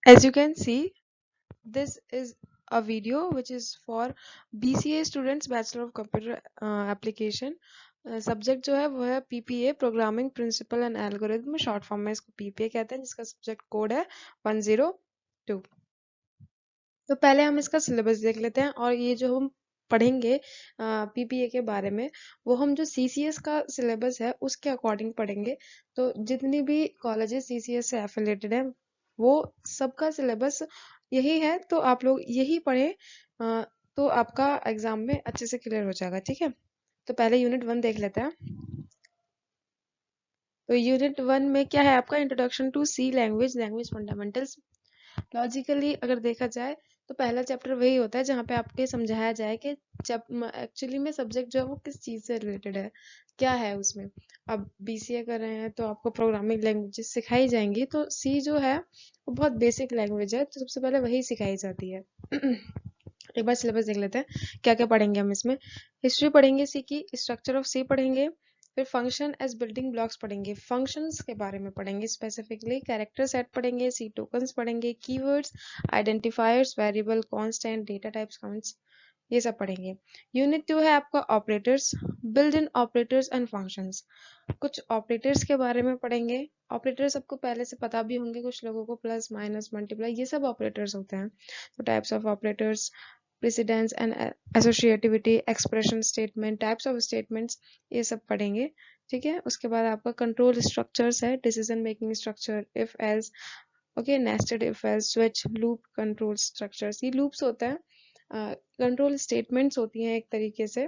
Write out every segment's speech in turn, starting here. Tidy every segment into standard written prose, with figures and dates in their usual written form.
As you can see, this is a video which is for BCA students, Bachelor of Computer Application. Subject जो है वो है PPA, programming principle and algorithm, short form में इसको PPA कहते हैं, जिसका सब्जेक्ट कोड है 102। तो पहले हम इसका सिलेबस देख लेते हैं, और ये जो हम पढ़ेंगे PPA के बारे में, वो हम जो CCS का सिलेबस है उसके अकॉर्डिंग पढ़ेंगे। तो जितनी भी कॉलेजेस CCS से एफिलेटेड है वो सबका सिलेबस यही है, तो आप लोग यही पढ़ें, तो आपका एग्जाम में अच्छे से क्लियर हो जाएगा। ठीक है, तो पहले यूनिट 1 देख लेते हैं। तो यूनिट 1 में क्या है आपका, introduction to C language, language fundamentals. Logically अगर देखा जाए तो पहला चैप्टर वही होता है जहाँ पे आपके समझाया जाए कि एक्चुअली में सब्जेक्ट जो है वो किस चीज़ से रिलेटेड है, क्या है उसमें। अब BCA कर रहे हैं तो आपको प्रोग्रामिंग लैंग्वेजेस सिखाई जाएंगी, तो सी जो है वो बहुत बेसिक लैंग्वेज है, तो सबसे पहले वही सिखाई जाती है। एक बार सिलेबस देख लेते हैं क्या क्या पढ़ेंगे हम इसमें। हिस्ट्री पढ़ेंगे सी की, स्ट्रक्चर ऑफ सी पढ़ेंगे, फिर फंक्शन एज बिल्डिंग ब्लॉक्स पढ़ेंगे, फंक्शंस के बारे में पढ़ेंगे स्पेसिफिकली, कैरेक्टर सेट पढ़ेंगे, सी टोकन्स पढ़ेंगे, keywords, identifiers, variable, constant, data types, counts, ये सब पढ़ेंगे। यूनिट 2 है आपका operators, build in operators and functions. कुछ ऑपरेटर्स के बारे में पढ़ेंगे। ऑपरेटर्स सबको पहले से पता भी होंगे कुछ लोगों को, प्लस माइनस मल्टीप्लाई, ये सब ऑपरेटर्स होते हैं। तो types of operators, precedence and associativity, expression statement, types of statements, ये सब पढ़ेंगे। ठीक है, उसके बाद आपका कंट्रोल स्ट्रक्चर्स है, decision making structure, if else, okay, nested if else, switch, loop, control structures, ये लूप्स होता है, कंट्रोल स्टेटमेंट्स होती हैं एक तरीके से।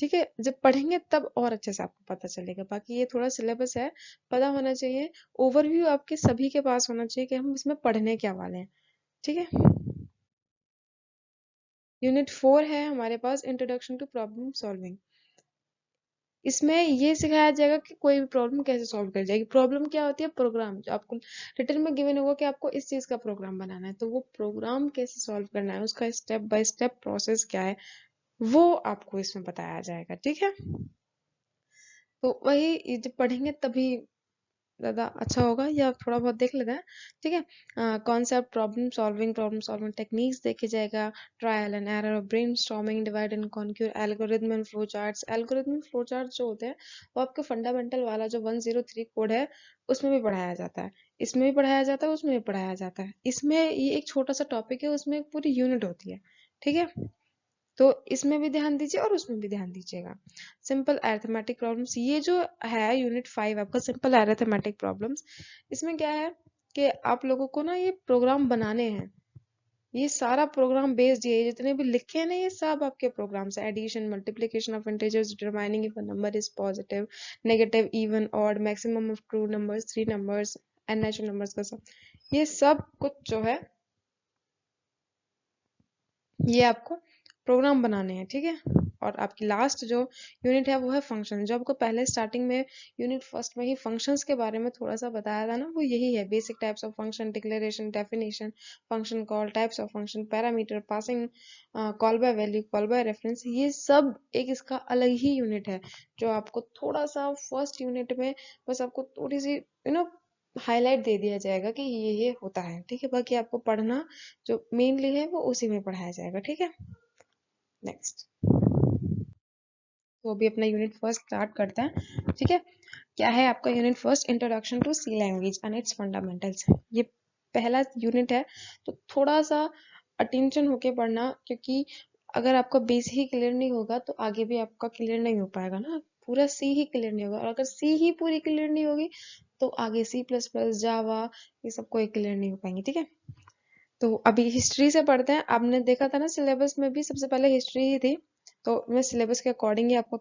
ठीक है, जब पढ़ेंगे तब और अच्छे से आपको पता चलेगा। बाकी ये थोड़ा सिलेबस है, पता होना चाहिए, ओवरव्यू आपके सभी के पास होना चाहिए कि हम इसमें पढ़ने क्या वाले हैं। ठीक है, यूनिट 4 है हमारे पास, इंट्रोडक्शन टू प्रॉब्लम सॉल्विंग। इसमें ये सिखाया जाएगा कि कोई भी प्रॉब्लम कैसे सॉल्व कर जाएगी। प्रॉब्लम क्या होती है, प्रोग्राम जो आपको रिटर्न में गिवन होगा कि आपको इस चीज का प्रोग्राम बनाना है, तो वो प्रोग्राम कैसे सॉल्व करना है, उसका स्टेप बाय स्टेप प्रोसेस क्या है, वो आपको इसमें बताया जाएगा। ठीक है, तो वही जब पढ़ेंगे तभी ज़्यादा अच्छा होगा, या थोड़ा बहुत देख लेते हैं। ठीक है, कॉन्सेप्ट, प्रॉब्लम सॉल्विंग टेक्निक्स देखे जाएगा, trial and error, brain storming, divide and conquer, algorithm and flow charts. Algorithm flow chart जो होते हैं वो आपके फंडामेंटल वाला जो 103 कोड है उसमें भी पढ़ाया जाता है, इसमें भी पढ़ाया जाता है, उसमें भी पढ़ाया जाता है। इसमें ये एक छोटा सा टॉपिक है, उसमें एक पूरी यूनिट होती है। ठीक है, तो इसमें भी ध्यान दीजिए और उसमें भी ध्यान दीजिएगा। सिंपल अरिथमेटिक प्रॉब्लम्स, ये जो है यूनिट 5 आपका, सिंपल अरिथमेटिक प्रॉब्लम्स, इसमें क्या है कि आप लोगों को ना ये प्रोग्राम बनाने हैं, ये सारा प्रोग्राम बेस्ड है, जितने भी लिखे हैं ना ये सब आपके प्रोग्राम्स है। Addition, multiplication of integers, determining if a number is positive, negative, even, odd, maximum of two numbers, three numbers and natural numbers का सब, ये सब कुछ जो है ये आपको प्रोग्राम बनाने हैं। ठीक है, और आपकी लास्ट जो यूनिट है वो है फंक्शन। जो आपको पहले स्टार्टिंग में यूनिट फर्स्ट में ही फंक्शंस के बारे में थोड़ा सा बताया था ना, वो यही है, basic types of function, declaration, definition, function call, types of function, parameter, passing, call by value, call by reference, ये सब एक इसका अलग ही यूनिट है, जो आपको थोड़ा सा फर्स्ट यूनिट में बस आपको थोड़ी सी हाईलाइट दे दिया जाएगा कि ये होता है। ठीक है, बाकी आपको पढ़ना जो मेनली है वो उसी में पढ़ाया जाएगा। ठीक है, नेक्स्ट, तो अभी अपना यूनिट फर्स्ट स्टार्ट करते हैं। ठीक है, क्या है आपका unit first, introduction to C language and its fundamentals. ये पहला यूनिट है, तो थोड़ा सा अटेंशन होके पढ़ना, क्योंकि अगर आपका बेस ही क्लियर नहीं होगा तो आगे भी आपका क्लियर नहीं हो पाएगा ना, पूरा सी ही क्लियर नहीं होगा, और अगर सी ही पूरी क्लियर नहीं होगी तो आगे C++, जावा, ये सब कोई क्लियर नहीं हो पाएंगे। ठीक है, तो अभी हिस्ट्री से पढ़ते हैं। आपने देखा था ना सिलेबस में भी सबसे पहले हिस्ट्री ही थी, तो मैं सिलेबस के अकॉर्डिंग ही आपको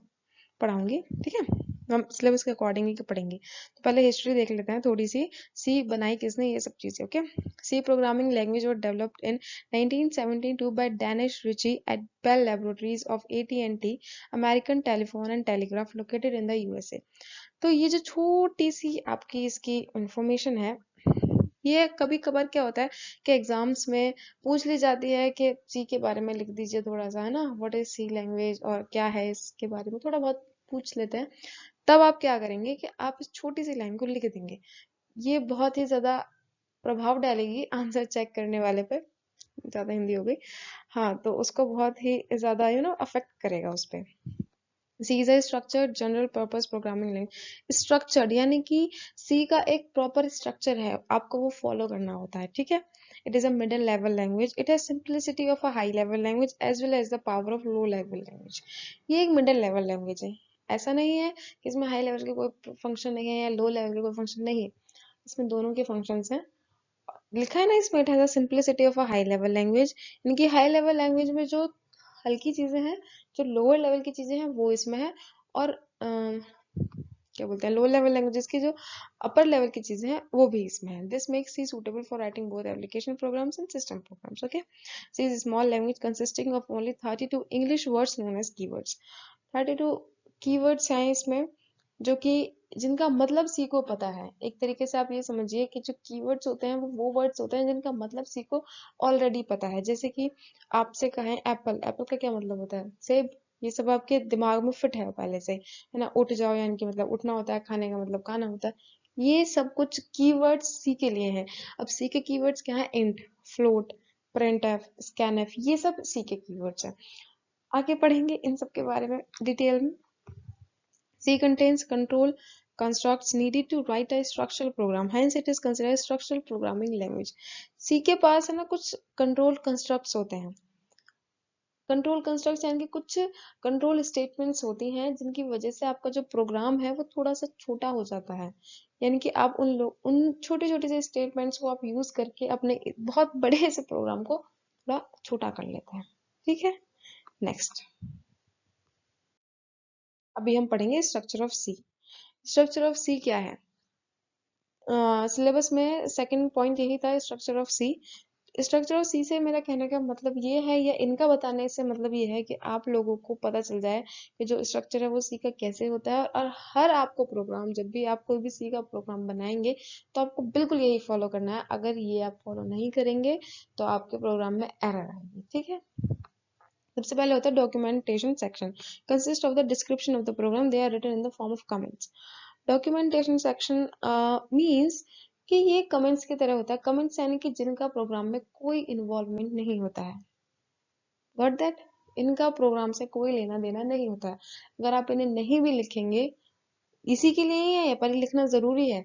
पढ़ाऊंगी। ठीक है, हम सिलेबस के अकॉर्डिंग ही पढ़ेंगे। तो पहले हिस्ट्री देख लेते हैं थोड़ी सी, सी बनाई किसने, ये सब चीजें। Okay, C programming language was developed in 1972 by Danish Ritchie at Bell Laboratories of AT&T American Telephone and Telegraph located in the USA। तो ये जो छोटी सी आपकी इसकी इंफॉर्मेशन है, ये कभी कभार क्या होता है कि एग्जाम्स में पूछ ली जाती है कि सी के बारे में लिख दीजिए थोड़ा सा, है ना, व्हाट इज सी लैंग्वेज और क्या है इसके बारे में थोड़ा बहुत पूछ लेते हैं। तब आप क्या करेंगे कि आप इस छोटी सी लाइन को लिख देंगे। ये बहुत ही ज्यादा प्रभाव डालेगी आंसर चेक करने वाले पे, ज्यादा हिंदी हो गई। हाँ, तो उसको बहुत ही ज्यादा अफेक्ट करेगा उस पे। C is a structured general purpose programming language. Structured यानी कि सी का एक प्रॉपर स्ट्रक्चर है, आपको वो फॉलो करना होता है, ठीक है। It is a middle level language, it has simplicity of a high level language as well as the power of low level language. ये एक मिडिल लेवल लैंग्वेज है। ऐसा नहीं है कि इसमें हाई लेवल के कोई फंक्शन नहीं है या लो लेवल के कोई फंक्शन नहीं है, इसमें दोनों के फंक्शंस हैं। लिखा है ना इसमें, it has a simplicity of a high level language, यानी कि हाई लेवल लैंग्वेज में जो हल्की चीजें हैं, जो लोअर लेवल की चीजें हैं वो इसमें है, और क्या बोलते हैं, लोअर लेवल लैंग्वेजेस की जो अपर लेवल की चीजें हैं वो भी इसमें है। This makes C suitable for writing both application programs and system programs. Okay, C is small language consisting of only 32 English words known as keywords. 32 keywords हैं इसमें, जो कि जिनका मतलब सी को पता है। एक तरीके से आप ये समझिए कि जो कीवर्ड्स होते हैं वो वर्ड्स होते हैं जिनका मतलब सी को ऑलरेडी पता है। जैसे कि आपसे कहें एप्पल, एप्पल का क्या मतलब होता है, सेब। ये सब आपके दिमाग में फिट है पहले से, है ना। उठ जाओ यानी कि मतलब उठना होता है, खाने का मतलब खाना होता है। ये सब कुछ कीवर्ड्स सी के लिए हैं। अब सी के कीवर्ड्स क्या है, इंट, फ्लोट, printf, scanf, ये सब सी के कीवर्ड्स हैं। आगे पढ़ेंगे इन सब के बारे में डिटेल में। C contains control constructs needed to write a structural program. Hence, it is considered a structural programming language. C के पास है ना कुछ control constructs होते हैं। कंट्रोल कंस्ट्रक्ट्स यानी कि कुछ कंट्रोल स्टेटमेंट्स होती हैं जिनकी वजह से आपका जो प्रोग्राम है वो थोड़ा सा छोटा हो जाता है। यानी कि आप उन छोटे छोटे से स्टेटमेंट्स को आप यूज करके अपने बहुत बड़े से प्रोग्राम को थोड़ा छोटा कर लेते हैं, ठीक है। नेक्स्ट, अभी हम पढ़ेंगे structure of C. Structure of C क्या है, सिलेबस में सेकंड पॉइंट यही था, structure of C. Structure of C से मेरा कहने का मतलब ये है, या इनका बताने से मतलब ये है कि आप लोगों को पता चल जाए कि जो स्ट्रक्चर है वो सी का कैसे होता है। और हर आपको प्रोग्राम, जब भी आप कोई भी सी का प्रोग्राम बनाएंगे तो आपको बिल्कुल यही फॉलो करना है। अगर ये आप फॉलो नहीं करेंगे तो आपके प्रोग्राम में एरर आएगी, ठीक है। सबसे पहले होता है documentation section, consist of the description of the program, they are written in the form of comments. Documentation section means कि ये कमेंट्स की तरह होता है। कमेंट्स यानी कि जिनका प्रोग्राम में कोई इन्वॉल्वमेंट नहीं होता है, गॉट दैट। इनका प्रोग्राम से कोई लेना देना नहीं होता है। अगर आप इन्हें नहीं भी लिखेंगे, इसी के लिए ही है, पर लिखना जरूरी है।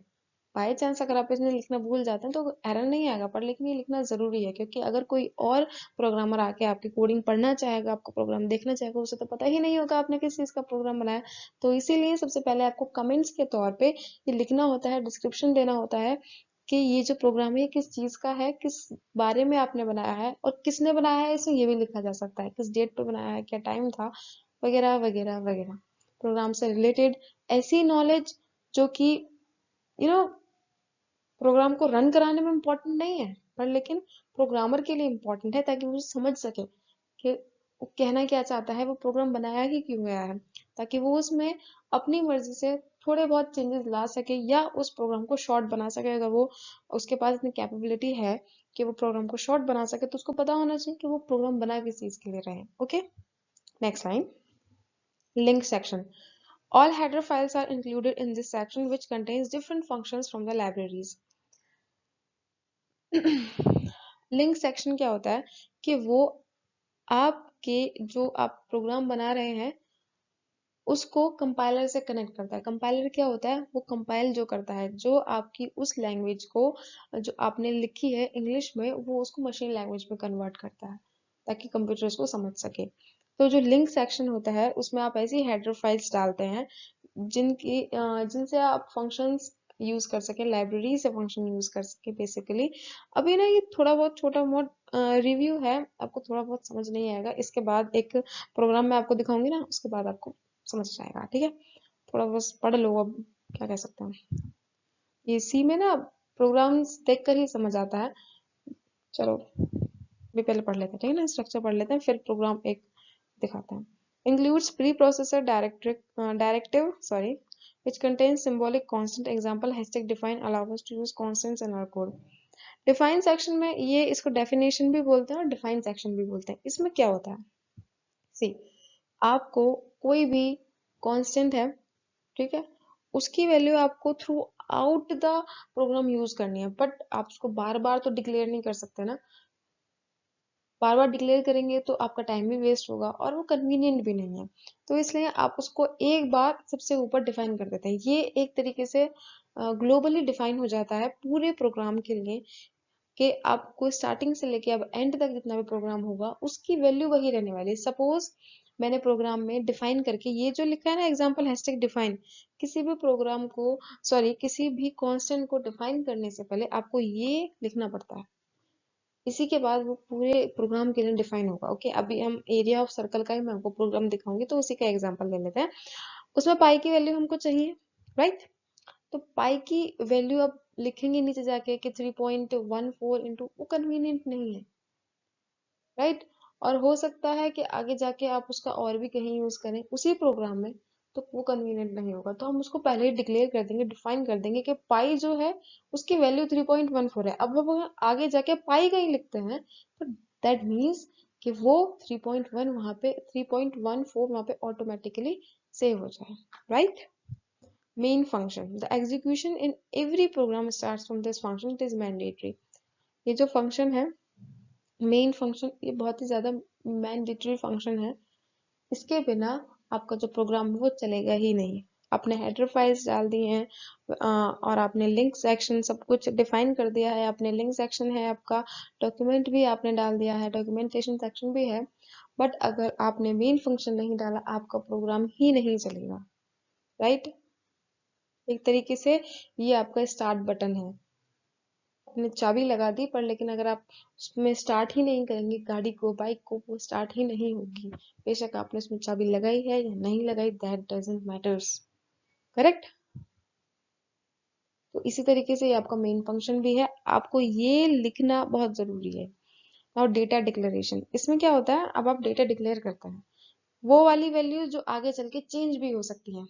बाय चांस अगर आप इसमें लिखना भूल जाते हैं तो एरर नहीं आएगा, पर लेकिन ये लिखना जरूरी है, क्योंकि अगर कोई और प्रोग्रामर आके आपकी कोडिंग पढ़ना चाहेगा, आपका प्रोग्राम देखना चाहेगा, उसे तो पता ही नहीं होगा आपने किस चीज का प्रोग्राम बनाया। तो इसीलिए सबसे पहले आपको कमेंट्स के तौर पे ये लिखना होता है, डिस्क्रिप्शन देना होता है कि ये जो प्रोग्राम है किस चीज का है, किस बारे में आपने बनाया है, और किसने बनाया है इसमें ये भी लिखा जा सकता है, किस डेट पे बनाया है, क्या टाइम था, वगैरह वगैरह वगैरह। प्रोग्राम से रिलेटेड ऐसी नॉलेज जो कि यू नो प्रोग्राम को रन कराने में इम्पोर्टेंट नहीं है, पर लेकिन प्रोग्रामर के लिए इम्पोर्टेंट है, ताकि वो समझ सके कि वो कहना क्या चाहता है, वो प्रोग्राम बनाया ही क्यों गया है, ताकि वो उसमें अपनी मर्जी से थोड़े बहुत चेंजेस ला सके या उस प्रोग्राम को शॉर्ट बना सके। अगर वो उसके पास इतनी कैपेबिलिटी है कि वो प्रोग्राम को शॉर्ट बना सके, तो उसको पता होना चाहिए कि वो प्रोग्राम बना किस चीज के लिए रहे। Okay, next line, link section. All header files are included in this section, which contains different functions from the libraries. Link section क्या होता है कि वो आपके जो आप प्रोग्राम बना रहे हैं उसको कंपाइलर से कनेक्ट करता है। कंपाइलर क्या होता है, वो कंपाइल जो करता है, जो आपकी उस लैंग्वेज को जो आपने लिखी है इंग्लिश में, वो उसको मशीन लैंग्वेज में कन्वर्ट करता है ताकि कंप्यूटर उसको समझ सके। तो जो लिंक सेक्शन होता है उसमें आप ऐसी हेडर फाइल्स डालते हैं जिनसे आप फंक्शंस यूज कर सके, लाइब्रेरी से फंक्शन यूज कर सके बेसिकली। अभी ना ये थोड़ा बहुत छोटा मोटा रिव्यू है, आपको थोड़ा बहुत समझ नहीं आएगा, इसके बाद एक प्रोग्राम में आपको दिखाऊंगी ना, उसके बाद आपको समझ जाएगा, ठीक है। थोड़ा बस पढ़ लो, अब क्या कह सकते हैं। ये सी में ना प्रोग्राम्स देख कर ही समझ आता है। चलो भी पहले पढ़ लेते हैं, ठीक है ना, स्ट्रक्चर पढ़ लेते हैं फिर प्रोग्राम एक दिखाते हैं। Includes preprocessor directive, sorry, which contains symbolic constant. Example, hashtag define allow us to use constants in our code. Define section में ये इसको डेफिनेशन भी बोलते हैं और डिफाइन सेक्शन भी बोलते हैं। इसमें क्या होता है, सी आपको कोई भी कांस्टेंट है, ठीक है, उसकी वैल्यू आपको through out the program use करनी है, बट आप उसको बार बार तो डिक्लेयर नहीं कर सकते ना। बार बार डिक्लेयर करेंगे तो आपका टाइम भी वेस्ट होगा और वो कन्वीनियंट भी नहीं है। तो इसलिए आप उसको एक बार सबसे ऊपर डिफाइन कर देते हैं। ये एक तरीके से ग्लोबली डिफाइन हो जाता है पूरे प्रोग्राम के लिए, कि आपको स्टार्टिंग से लेके अब एंड तक जितना भी प्रोग्राम होगा उसकी वैल्यू वही रहने वाली है। सपोज मैंने प्रोग्राम में डिफाइन करके ये जो लिखा है ना एग्जांपल हैशटैग डिफाइन, किसी भी प्रोग्राम को सॉरी किसी भी कांस्टेंट को डिफाइन करने से पहले आपको ये लिखना पड़ता है, इसी के बाद वो पूरे प्रोग्राम के लिए डिफाइन होगा। ओके, अभी हम एरिया ऑफ सर्कल का ही मैं आपको प्रोग्राम दिखाऊंगी, तो उसी का एग्जांपल ले लेते हैं। उसमें पाई की वैल्यू हमको चाहिए, राइट। तो पाई की वैल्यू अब लिखेंगे नीचे जाके कि 3.14 इंटू, वो कन्वीनियंट नहीं है, राइट। और हो सकता है कि आगे जाके आप उसका और भी कहीं यूज करें उसी प्रोग्राम में, तो वो कन्वीनियंट नहीं होगा। तो हम उसको पहले ही डिक्लेयर कर देंगे, डिफाइन कर देंगे कि पाई जो है उसकी वैल्यू 3.14 है। अब हम अगर आगे जाके पाई कहीं लिखते हैं तो दैट मीन्स कि वो 3.1 वहां पे 3.14 वहां पे ऑटोमेटिकली सेव हो जाए, right. Main function, the execution in every programme starts from this function, it is mandatory. ये जो फंक्शन है मेन फंक्शन, ये बहुत ही ज्यादा मैंडेटरी फंक्शन है। इसके बिना आपका जो प्रोग्राम है वो चलेगा ही नहीं। आपने हेडर फाइल्स डाल दी हैं और आपने लिंक सेक्शन सब कुछ डिफाइन कर दिया है, आपने लिंक सेक्शन है, आपका डॉक्यूमेंट भी आपने डाल दिया है, डॉक्यूमेंटेशन सेक्शन भी है, बट अगर आपने मेन फंक्शन नहीं डाला आपका प्रोग्राम ही नहीं चलेगा, राइट। एक तरीके से ये आपका स्टार्ट बटन है। आपने चाबी लगा दी पर लेकिन अगर आप उसमें स्टार्ट ही नहीं करेंगे गाड़ी को, बाइक को, वो स्टार्ट ही नहीं होगी। बेशक आपने उसमें चाबी लगाई है या नहीं लगाई, दैट डजंट मैटर्स, करेक्ट। तो इसी तरीके से ये आपका मेन फंक्शन भी है, आपको ये लिखना बहुत जरूरी है। और डेटा डिक्लेरेशन, इसमें क्या होता है, अब आप डेटा डिक्लेयर करते हैं, वो वाली वैल्यू जो आगे चल के चेंज भी हो सकती है।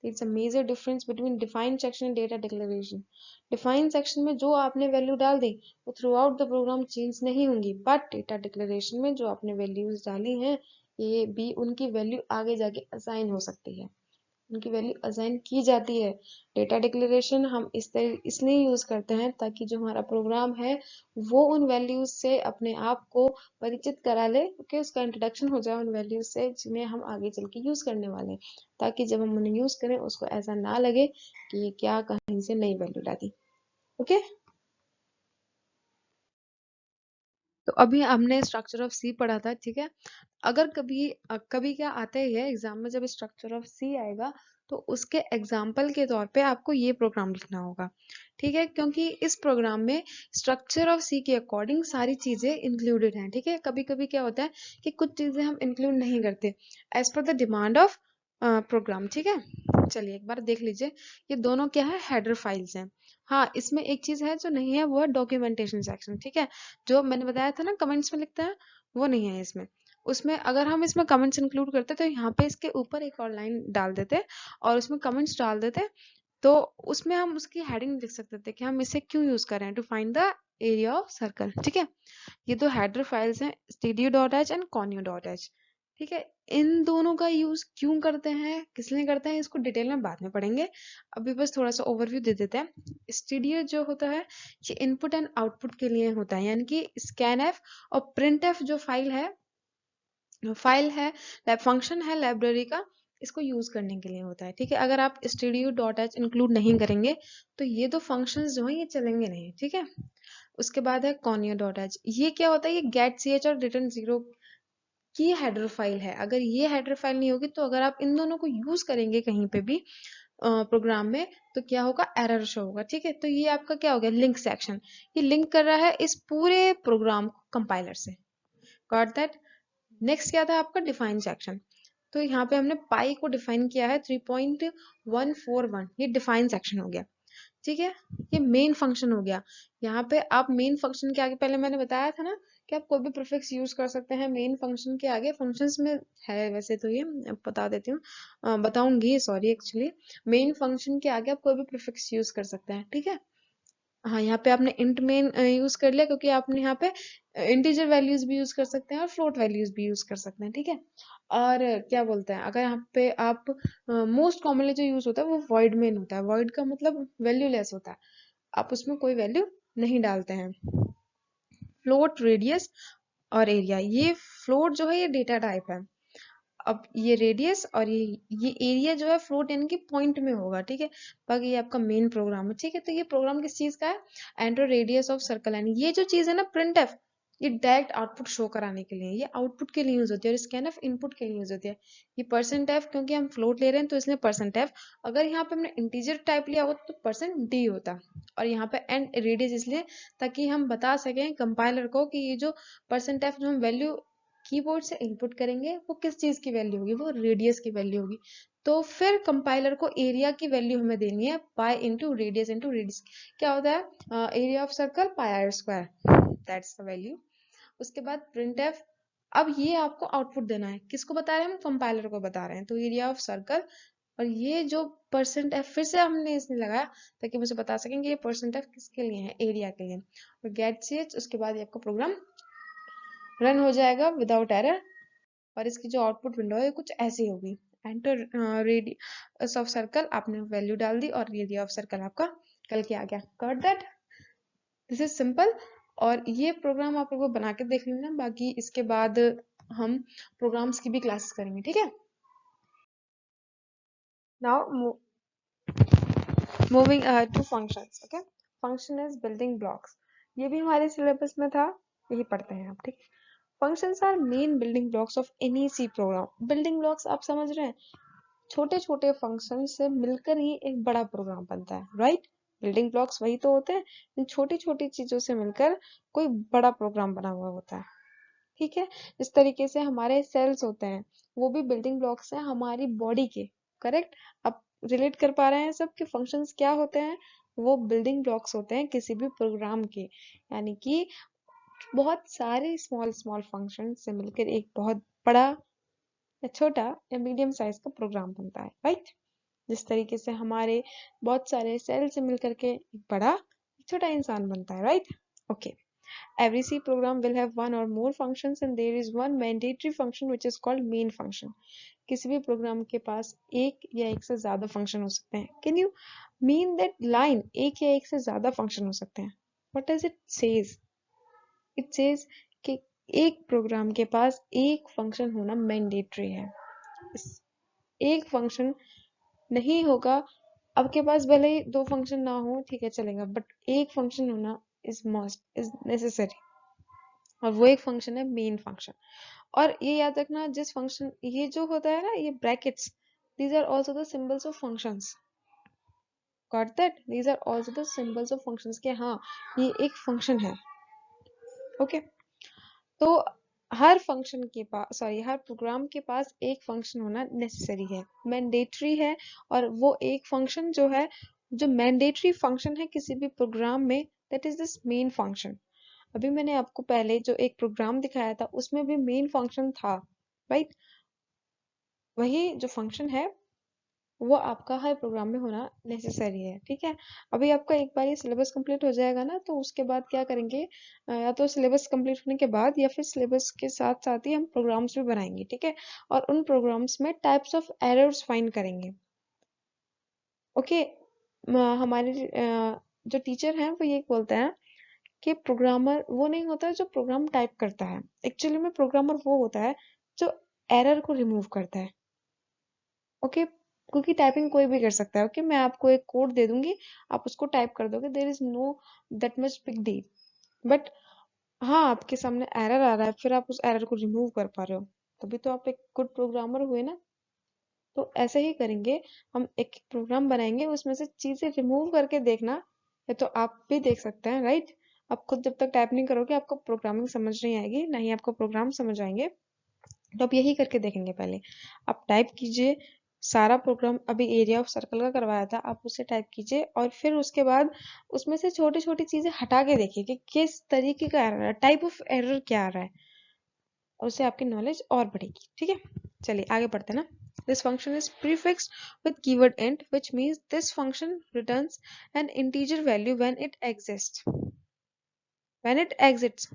It's a major difference between define section and data declaration. Define section में जो आपने वैल्यू डाल दी वो throughout the program change नहीं होंगी, बट डेटा डिक्लेरेशन में जो आपने वैल्यूज डाली हैं ए बी, उनकी वैल्यू आगे जाके असाइन हो सकती है, उनकी वैल्यू असाइन की जाती है। डेटा डिक्लेरेशन हम इसलिए यूज करते हैं ताकि जो हमारा प्रोग्राम है वो उन वैल्यूज से अपने आप को परिचित करा ले, ओके, उसका इंट्रोडक्शन हो जाए उन वैल्यूज से जिन्हें हम आगे चल के यूज करने वाले हैं, ताकि जब हम उन्हें यूज करें उसको ऐसा ना लगे कि ये क्या कहीं से नई वैल्यू डाली। ओके, तो अभी हमने स्ट्रक्चर ऑफ सी पढ़ा था, ठीक है। अगर कभी कभी क्या आता ही है एग्जाम में, जब स्ट्रक्चर ऑफ सी आएगा तो उसके एग्जाम्पल के तौर पे आपको ये प्रोग्राम लिखना होगा, ठीक है, क्योंकि इस प्रोग्राम में स्ट्रक्चर ऑफ सी के अकॉर्डिंग सारी चीजें इंक्लूडेड हैं, ठीक है। कभी कभी क्या होता है कि कुछ चीजें हम इंक्लूड नहीं करते as per the demand of programme, ठीक है। चलिए एक बार देख लीजिए, ये दोनों क्या है, हेडर फाइल्स हैं। हाँ, इसमें एक चीज है जो नहीं है, वो है डॉक्यूमेंटेशन सेक्शन, ठीक है। जो मैंने बताया था ना कमेंट्स में लिखता है, वो नहीं है इसमें। उसमें अगर हम इसमें कमेंट्स इंक्लूड करते तो यहाँ पे इसके ऊपर एक और लाइन डाल देते और उसमें कमेंट्स डाल देते, तो उसमें हम उसकी हेडिंग लिख सकते थे कि हम इसे क्यों यूज कर रहे हैं, to find the area of circle, ठीक है। ये दो हेडर फाइल्स हैं, stdio.h एंड conio.h, ठीक है। इन दोनों का यूज क्यों करते हैं, किस लिए करते हैं, इसको डिटेल में बाद में पढ़ेंगे। अभी बस थोड़ा सा ओवरव्यू दे देते हैं। स्टीडियो जो होता है ये इनपुट एंड आउटपुट के लिए होता है, यानी कि scanf और printf जो फाइल है फंक्शन है लाइब्रेरी का, इसको यूज करने के लिए होता है, ठीक है। अगर आप stdio.h इंक्लूड नहीं करेंगे तो ये दो फंक्शंस जो हैं ये चलेंगे नहीं, ठीक है। उसके बाद है conio.h, ये क्या होता है, ये गेट ch और रिटर्न जीरो की हेडर फाइल है। अगर ये हेडर फाइल नहीं होगी तो अगर आप इन दोनों को यूज करेंगे कहीं पे भी प्रोग्राम में तो क्या होगा, एरर शो होगा, ठीक है। तो ये आपका क्या हो गया, लिंक सेक्शन, ये लिंक कर रहा है इस पूरे प्रोग्राम को कंपाइलर से, गॉट दैट। नेक्स्ट क्या था आपका, डिफाइन सेक्शन। तो यहाँ पे हमने पाई को डिफाइन किया है 3.141, ये डिफाइन सेक्शन हो गया, ठीक है। ये मेन फंक्शन हो गया। यहाँ पे आप मेन फंक्शन के आगे, पहले मैंने बताया था ना कि आप कोई भी प्रीफिक्स यूज कर सकते हैं मेन फंक्शन के आगे, फंक्शंस में है वैसे तो ये बता देती हूँ, बताऊंगी, सॉरी एक्चुअली। मेन फंक्शन के आगे आप कोई भी प्रीफिक्स यूज कर सकते हैं, ठीक है। हाँ, यहाँ पे आपने इंट मेन यूज कर लिया क्योंकि आपने यहाँ पे इंटीजर वैल्यूज भी यूज कर सकते हैं और फ्लोट वैल्यूज भी यूज कर सकते हैं, ठीक है। और क्या बोलते हैं, अगर यहाँ पे आप मोस्ट कॉमनली जो यूज होता है वो वॉइड मेन होता है। वॉइड का मतलब वैल्यूलेस होता है, आप उसमें कोई वैल्यू नहीं डालते हैं। फ्लोट, रेडियस और एरिया, ये फ्लोट जो है ये डेटा टाइप है। अब ये रेडियस और ये एरिया जो है फ्लोट यानी कि पॉइंट में होगा, ठीक है। बाकी ये आपका मेन प्रोग्राम है, ठीक है। तो ये प्रोग्राम किस चीज का है, एंटर रेडियस ऑफ सर्कल, यानी ये जो चीज है ना प्रिंट एफ, ये डायरेक्ट आउटपुट शो कराने के लिए, ये आउटपुट के लिए यूज होती है, और स्कैन एफ इनपुट के लिए यूज होती है। ये परसेंट एफ क्योंकि हम फ्लोट ले रहे हैं तो इसलिए परसेंट एफ, अगर यहाँ पे हमने इंटीजर टाइप लिया होता तो परसेंट डी होता। और यहाँ पे एंड रेडियस इसलिए ताकि हम बता सकें कंपाइलर को कि ये जो परसेंट एफ जो हम वैल्यू कीबोर्ड से इनपुट करेंगे वो किस चीज की वैल्यू होगी, वो रेडियस की वैल्यू होगी। तो फिर कंपाइलर को एरिया की वैल्यू हमें देनी है, पाई इंटू रेडियस क्या होता है, area of circle pi r square, that's the value. उसके बाद प्रिंट एफ, अब ये आपको आउटपुट देना है, किसको बता रहे हैं हम, कंपाइलर को बता रहे हैं। तो एरिया ऑफ सर्कल, और ये जो परसेंट एफ फिर से हमने इसने लगाया ताकि मुझे बता सकें कि ये परसेंट एफ किसके लिए है, एरिया के लिए। और गेट ch, उसके बाद ये आपका प्रोग्राम रन हो जाएगा विदाउट एरर। और इसकी जो आउटपुट विंडो है कुछ ऐसी होगी, एंटर रेडियस ऑफ सर्कल, आपने वैल्यू डाल दी और एरिया ऑफ सर्कल आपका कल के आ गया। Got that, this is simple. और ये प्रोग्राम आप लोगों को बना के देख लेना, बाकी इसके बाद हम प्रोग्राम्स की भी क्लासेस करेंगे, ठीक है। Now moving to functions, okay. Function is building blocks, ये भी हमारे सिलेबस में था, यही पढ़ते हैं आप, ठीक। Functions are main building blocks of any C program. Building blocks आप समझ रहे हैं, छोटे छोटे फंक्शन से मिलकर ही एक बड़ा प्रोग्राम बनता है, राइट। बिल्डिंग ब्लॉक्स वही तो होते हैं, इन छोटी छोटी चीजों से मिलकर कोई बड़ा प्रोग्राम बना हुआ होता है, ठीक है। इस तरीके से हमारे सेल्स होते हैं, वो भी बिल्डिंग ब्लॉक्स हैं हमारी बॉडी के, करेक्ट। अब रिलेट कर पा रहे हैं सब कि फंक्शंस क्या होते हैं, वो बिल्डिंग ब्लॉक्स होते हैं किसी भी प्रोग्राम के, यानी कि बहुत सारे स्मॉल स्मॉल फंक्शन से मिलकर एक बहुत बड़ा या छोटा या मीडियम साइज का प्रोग्राम बनता है, राइट। जिस तरीके से हमारे बहुत सारे सेल से मिलकर के एक बड़ा छोटा इंसान बनता है, right. Okay, every C program will have one or more functions and there is one mandatory function which is called main function. किसी भी प्रोग्राम के पास एक या एक से ज्यादा फंक्शन हो सकते हैं। Can you mean that line, एक या एक से ज्यादा फंक्शन हो सकते हैं। What does it says, it says कि एक प्रोग्राम के पास एक फंक्शन होना मैंडेटरी है। एक फंक्शन नहीं होगा, आपके पास भले ही दो फंक्शन ना हो, ठीक है चलेगा, बट एक फंक्शन होना इज मस्ट, इज नेसेसरी, और वो एक फंक्शन है मेन फंक्शन। और ये याद रखना, जिस फंक्शन ये जो होता है ना, ये brackets, these are also the symbols of functions. Got that, these are also the symbols of functions, के हाँ ये एक फंक्शन है, ओके। तो हर फंक्शन के पास, सॉरी, हर प्रोग्राम के पास एक फंक्शन होना नेसेसरी है, मैंडेटरी है। और वो एक फंक्शन जो है, जो मैंडेटरी फंक्शन है किसी भी प्रोग्राम में, that is this main function. अभी मैंने आपको पहले जो एक प्रोग्राम दिखाया था उसमें भी मेन फंक्शन था, राइट। वही जो फंक्शन है वो आपका हर प्रोग्राम में होना नेसेसरी है, ठीक है। अभी आपका एक बार ये सिलेबस कंप्लीट हो जाएगा ना, तो उसके बाद क्या करेंगे, या तो सिलेबस कंप्लीट होने के बाद या फिर सिलेबस के साथ साथ ही हम प्रोग्राम्स भी बनाएंगे, ठीक है। और उन प्रोग्राम्स में टाइप्स ऑफ एरर्स फाइंड करेंगे, ओके। हमारे जो टीचर हैं वो ये बोलते हैं कि प्रोग्रामर वो नहीं होता जो प्रोग्राम टाइप करता है, एक्चुअली में प्रोग्रामर वो होता है जो एरर को रिमूव करता है, ओके। क्योंकि टाइपिंग कोई भी कर सकता है, ओके। मैं आपको एक कोड दे दूंगी, आप उसको टाइप कर दोगे, there is no that much big deal. But हाँ, आपके सामने एरर आ रहा है, फिर आप उस एरर को रिमूव कर पा रहे हो, तभी तो आप एक गुड प्रोग्रामर हुए ना। तो ऐसे ही करेंगे, हम एक प्रोग्राम बनाएंगे, उसमें से चीजें रिमूव करके देखना, या तो आप भी देख सकते हैं, राइट। आप खुद जब तक टाइप नहीं करोगे आपको प्रोग्रामिंग समझ नहीं आएगी, ना ही आपको प्रोग्राम समझ आएंगे। तो आप यही करके देखेंगे, पहले आप टाइप कीजिए सारा प्रोग्राम, अभी एरिया ऑफ सर्कल का करवाया था, आप उसे टाइप कीजिए और फिर उसके बाद उसमें से छोटी छोटी चीजें हटा के देखिए कि किस तरीके का एरर है, टाइप ऑफ एरर क्या आ रहा है, और उससे आपकी नॉलेज और बढ़ेगी, ठीक है। चलिए आगे बढ़ते हैं ना। This function is prefixed with keyword int, which means this function returns an integer value when it exits. When it exits.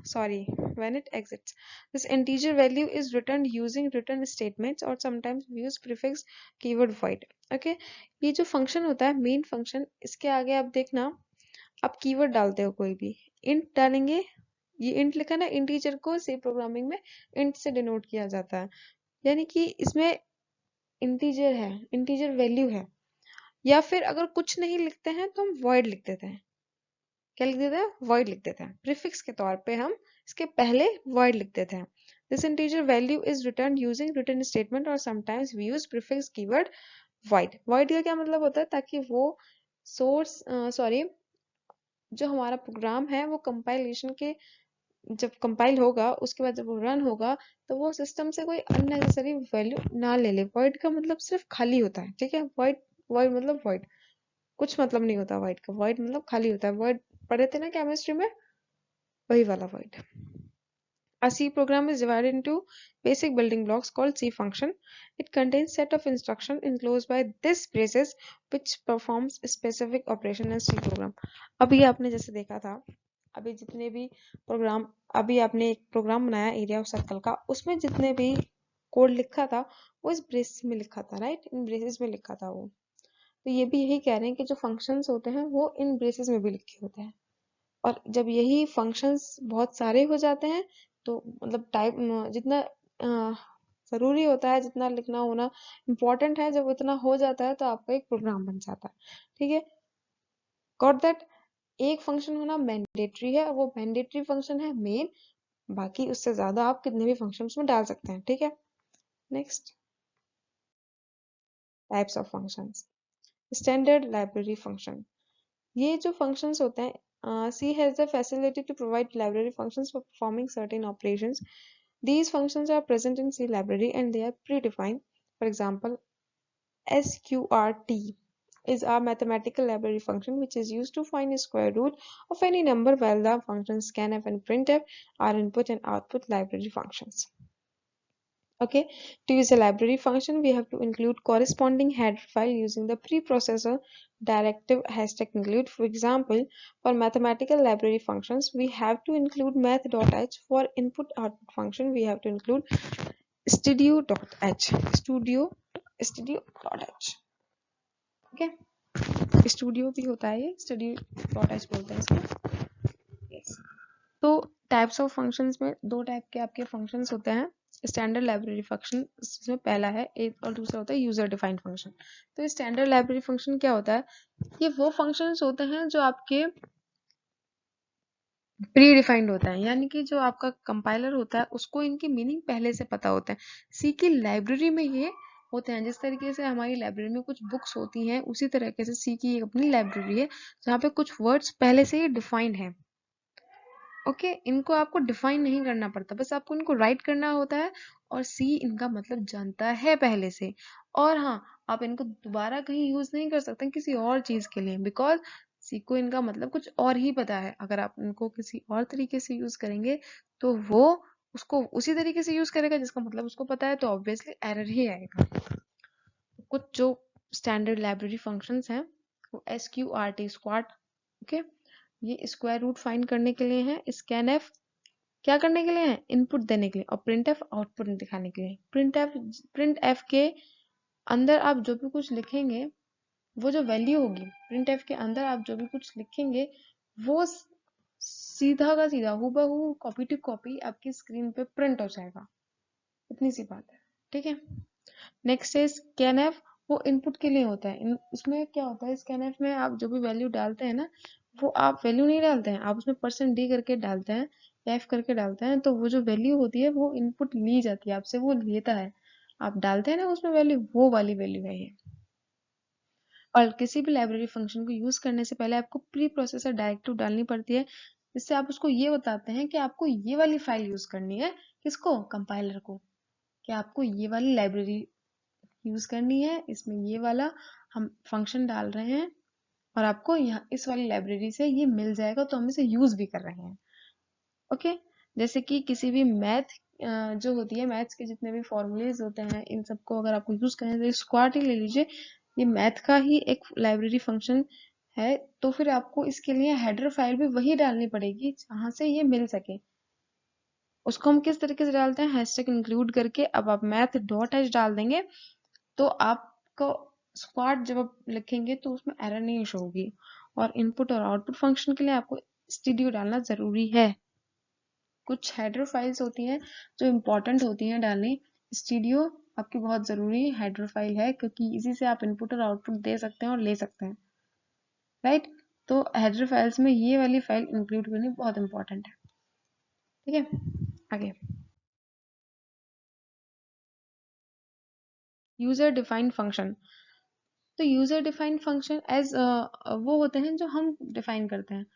This integer value is returned using return statements or sometimes we use prefix keyword void. Okay, ये जो function होता है main function, इसके आगे आप देखना, आप keyword डालते हो कोई भी, int डालेंगे, ये int लिखा ना, इंटीजर को सी प्रोग्रामिंग में int से डिनोट किया जाता है, यानी कि इसमें इंटीजर है, इंटीजर वैल्यू है। या फिर अगर कुछ नहीं लिखते हैं तो हम void लिख देते हैं। क्या लिख देते हैं? void लिख देते हैं। प्रीफिक्स के तौर पे हम इसके पहले void लिख देते हैं। This integer value is returned using return statement or sometimes we use prefix keyword void. void का क्या मतलब होता है? ताकि वो जो हमारा प्रोग्राम है वो कंपाइलेशन के जब कंपाइल होगा उसके बाद जब वो रन होगा तो वो सिस्टम से कोई अननेसेसरी वैल्यू ना ले ले। void का मतलब सिर्फ खाली होता है, ठीक है। void मतलब void, कुछ मतलब नहीं होता void का। void मतलब खाली होता है। void पढ़े थे ना केमिस्ट्री में, वही वाला void। A C program is divided into basic building blocks called C function. It contains set of instruction enclosed by this braces which performs specific operation in C program. अभी आपने जैसे देखा था, अभी जितने भी प्रोग्राम, अभी आपने एक प्रोग्राम बनाया एरिया ऑफ सर्कल का, उसमें जितने भी कोड लिखा था वो इस ब्रेस में लिखा था, राइट, इन ब्रेसेस में लिखा था वो। तो ये भी यही कह रहे हैं कि जो फंक्शंस होते हैं वो इन ब्रेसेस में भी लिखे होते हैं। और जब यही फंक्शंस बहुत सारे हो जाते हैं तो मतलब टाइप जितना जरूरी होता है, जितना लिखना होना इम्पोर्टेंट है, जब इतना हो जाता है तो आपका एक प्रोग्राम बन जाता है, ठीक है। Got that? एक फंक्शन होना मैंडेटरी है, वो मैंडेटरी फंक्शन है मेन, बाकी उससे ज्यादा आप कितने भी फंक्शंस में डाल सकते हैं, ठीक है। Next, types of functions. Standard library function, ये जो functions होते हैं, C has the facility to provide library functions for performing certain operations. These functions are present in C library and they are predefined. For example, sqrt is a mathematical library function which is used to find the square root of any number, while the functions scanf and printf are input and output library functions. Okay, to use a library function, we have to include corresponding header file using the preprocessor directive #include. For example, for mathematical library functions, we have to include math.h. For input output function, we have to include studio.h. studio.h. Okay, studio भी होता है ये, studio.h बोलते हैं इसको। Yes. तो types of functions में दो टाइप के आपके फंक्शंस होते हैं। स्टैंडर्ड लाइब्रेरी फंक्शन, इसमें पहला है एक, और दूसरा होता है यूजर डिफाइंड फंक्शन। तो स्टैंडर्ड लाइब्रेरी फंक्शन क्या होता है? ये वो फंक्शंस होते हैं जो आपके प्री डिफाइंड होता है, यानी कि जो आपका कंपाइलर होता है उसको इनकी मीनिंग पहले से पता होता है। सी की लाइब्रेरी में ये होते हैं, जिस तरीके से हमारी लाइब्रेरी में कुछ बुक्स होती हैं उसी तरीके से सी की एक अपनी लाइब्रेरी है जहाँ पे कुछ वर्ड्स पहले से ही डिफाइंड है। ओके, इनको आपको डिफाइन नहीं करना पड़ता, बस आपको इनको राइट करना होता है और सी इनका मतलब जानता है पहले से। और हाँ, आप इनको दोबारा कहीं यूज नहीं कर सकते किसी और चीज के लिए, बिकॉज सी को इनका मतलब कुछ और ही पता है। अगर आप इनको किसी और तरीके से यूज करेंगे तो वो उसको उसी तरीके से यूज करेगा जिसका मतलब उसको पता है, तो ऑब्वियसली एरर ही आएगा। कुछ जो स्टैंडर्ड लाइब्रेरी फंक्शंस हैं वो sqrt स्क्वाट, ओके, ये स्क्वायर रूट फाइंड करने के लिए है। स्कैनएफ क्या करने के लिए है? इनपुट देने के लिए। और प्रिंटएफ आउटपुट दिखाने के लिए। प्रिंटएफ के अंदर आप जो भी कुछ लिखेंगे, वो जो वैल्यू होगी प्रिंटएफ के अंदर आप जो भी कुछ लिखेंगे वो सीधा का सीधा हूबहू कॉपी टू कॉपी आपकी स्क्रीन पे प्रिंट हो जाएगा। इतनी सी बात है, ठीक है। नेक्स्ट है स्कैनएफ, वो इनपुट के लिए होता है। उसमें क्या होता है, स्कैनएफ में आप जो भी वैल्यू डालते हैं ना, वो आप वैल्यू नहीं डालते हैं, आप उसमें %d करके डालते हैं, f करके डालते हैं, तो वो जो वैल्यू होती है वो इनपुट ली जाती है आपसे, वो लेता है। आप डालते हैं ना उसमें वैल्यू, वो वाली वैल्यू है ये। और किसी भी लाइब्रेरी फंक्शन को यूज करने से पहले आपको प्री प्रोसेसर डायरेक्टिव डालनी पड़ती है, जिससे आप उसको ये बताते हैं कि आपको ये वाली फाइल यूज करनी है। किसको? कंपाइलर को, कि आपको ये वाली लाइब्रेरी यूज करनी है, इसमें ये वाला हम फंक्शन डाल रहे हैं और आपको यहाँ इस वाली लाइब्रेरी से ये मिल जाएगा, तो हम इसे यूज भी कर रहे हैं। ओके, जैसे कि किसी भी मैथ जो होती है, मैथ्स के जितने भी फॉर्मूलेज होते हैं, इन सबको अगर आपको यूज करना है, तो स्क्वाड ही ले लीजिए, ये मैथ का ही एक लाइब्रेरी फंक्शन है। तो फिर आपको इसके लिए हेडर फाइल भी वही डालनी पड़ेगी जहां से ये मिल सके। उसको हम किस तरीके से डालते हैं, हैशटैग इंक्लूड करके। अब आप मैथ डॉट एच डाल देंगे तो आपको स्क्वाड जब आप लिखेंगे तो उसमें एरर नहीं शो होगी। और इनपुट और आउटपुट फंक्शन के लिए आपको स्टूडियो डालना जरूरी है। कुछ हेडर फाइल्स होती हैं जो इम्पोर्टेंट होती हैं डालनी। स्टूडियो आपकी बहुत जरूरी हेडर फाइल है, क्योंकि इसी से आप इनपुट और आउटपुट दे सकते हैं और ले सकते हैं, राइट। तो हेडर फाइल्स में ये वाली फाइल इंक्लूड करनी बहुत इंपॉर्टेंट है, ठीक है। आगे, यूजर डिफाइंड फंक्शन। तो यूजर डिफाइंड फंक्शन एज वो होते हैं जो हम डिफाइन करते हैं।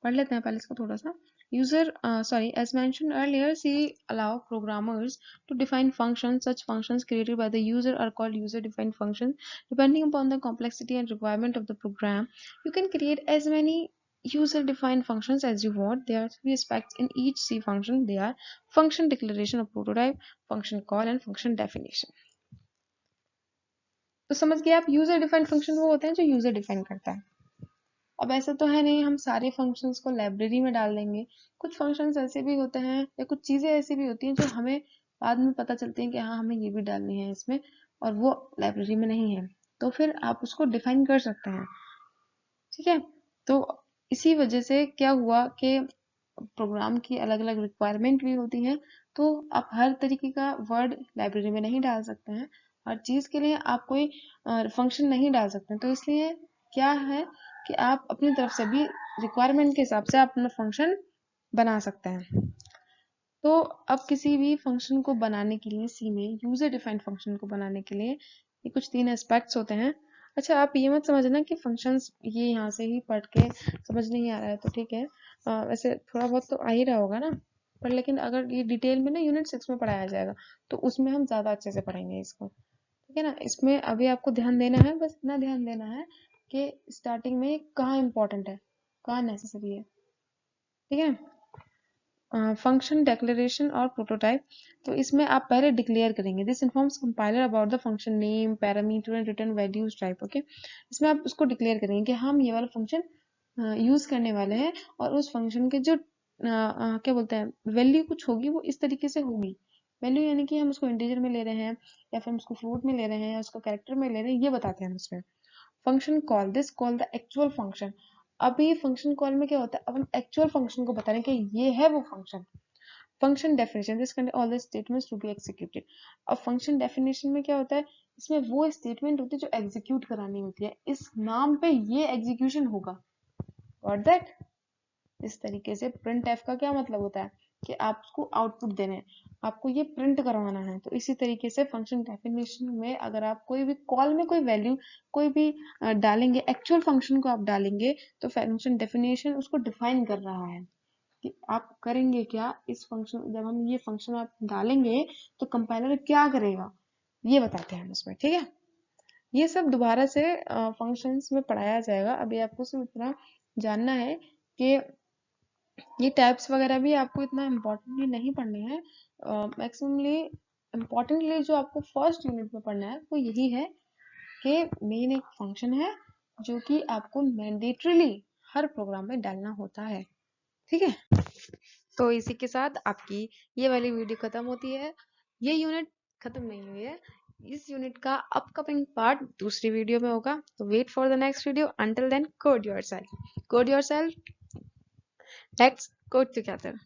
पढ़ लेते हैं पहले इसको थोड़ा सा। User sorry, as mentioned earlier, C allow programmers to define functions. Such functions created by the user are called user defined functions. Depending upon the complexity and requirement of the program, you can create as many user defined functions as you want. There are three aspects in each C function. They are function declaration or prototype, function call, and function definition. तो समझ गए आप, user defined function वो होते हैं जो user define करता है। अब ऐसा तो है नहीं हम सारे फंक्शंस को लाइब्रेरी में डाल देंगे। कुछ फंक्शंस ऐसे भी होते हैं या कुछ चीजें ऐसी भी होती हैं जो हमें बाद में पता चलती हैं कि हाँ हमें ये भी डालनी है इसमें, और वो लाइब्रेरी में नहीं है, तो फिर आप उसको डिफाइन कर सकते हैं, ठीक है। तो इसी वजह से क्या हुआ कि प्रोग्राम की अलग अलग रिक्वायरमेंट भी होती हैं, तो आप हर तरीके का वर्ड लाइब्रेरी में नहीं डाल सकते हैं। हर चीज के लिए आप कोई फंक्शन नहीं डाल सकते, तो इसलिए क्या है कि आप अपनी तरफ से भी रिक्वायरमेंट के हिसाब से आप अपना फंक्शन बना सकते हैं। तो अब किसी भी फंक्शन को बनाने के लिए सी में यूजर डिफाइंड फंक्शन को बनाने के लिए ये कुछ 3 एस्पेक्ट्स होते हैं। अच्छा, आप ये मत समझना कि फंक्शंस ये यहाँ से ही पढ़ के समझ नहीं आ रहा है तो ठीक है। वैसे थोड़ा बहुत तो आ ही रहा होगा ना, पर लेकिन अगर ये डिटेल में ना यूनिट 6 में पढ़ाया जाएगा तो उसमें हम ज्यादा अच्छे से पढ़ेंगे इसको, ठीक है ना। इसमें अभी आपको ध्यान देना है, बस इतना ध्यान देना है कि स्टार्टिंग में कहाँ इंपॉर्टेंट है, कहाँ नेसेसरी है, ठीक है। फंक्शन डिक्लेरेशन और प्रोटोटाइप। तो इसमें आप पहले डिक्लेयर करेंगे, this informs compiler about the function name, parameter and return values type. Okay, इसमें आप उसको डिक्लेयर करेंगे कि हम ये वाला फंक्शन यूज करने वाले हैं, और उस फंक्शन के जो क्या बोलते हैं वैल्यू कुछ होगी वो इस तरीके से होगी। वैल्यू यानी कि हम उसको इंटीजर में ले रहे हैं या फिर हम उसको फ्लोट में ले रहे हैं या उसको कैरेक्टर में ले रहे हैं, ये बताते हैं हम उसमें। Function call, this call the actual function. अब ये फंक्शन कॉल में क्या होता है, अब हम एक्चुअल फंक्शन को बता रहे हैं कि ये है वो function. Function definition, this contain all the statements to be executed. अब फंक्शन डेफिनेशन में क्या होता है, इसमें वो स्टेटमेंट होती है जो एग्जीक्यूट करानी होती है, इस नाम पे ये एग्जीक्यूशन होगा, गॉट दैट। इस तरीके से प्रिंट एफ का क्या मतलब होता है कि आपको आउटपुट देने हैं, आपको ये प्रिंट करवाना है। तो इसी तरीके से फंक्शन डेफिनेशन में अगर आप कोई भी कॉल में कोई वैल्यू कोई भी डालेंगे, एक्चुअल फंक्शन को आप डालेंगे, तो फंक्शन डेफिनेशन उसको डिफाइन कर रहा है कि आप करेंगे क्या इस फंक्शन, जब हम ये फंक्शन आप डालेंगे तो कंपाइलर क्या करेगा, ये बताते हैं उसमें, ठीक है। ये सब दोबारा से फंक्शंस में पढ़ाया जाएगा। अभी आपको सिर्फ इतना जानना है कि ये टाइप्स वगैरह भी आपको इतना इम्पोर्टेंटली नहीं पढ़ने हैं। मैक्सिममली इम्पोर्टेंटली जो आपको फर्स्ट यूनिट में पढ़ना है वो यही है कि मेन एक फंक्शन है जो कि आपको मैंडेटरीली हर प्रोग्राम में डालना होता है, ठीक है। तो इसी के साथ आपकी ये वाली वीडियो खत्म होती है। ये यूनिट खत्म नहीं हुई है, इस यूनिट का अपकमिंग पार्ट दूसरी वीडियो में होगा, तो wait for the next video. Until then, code yourself, let's code together.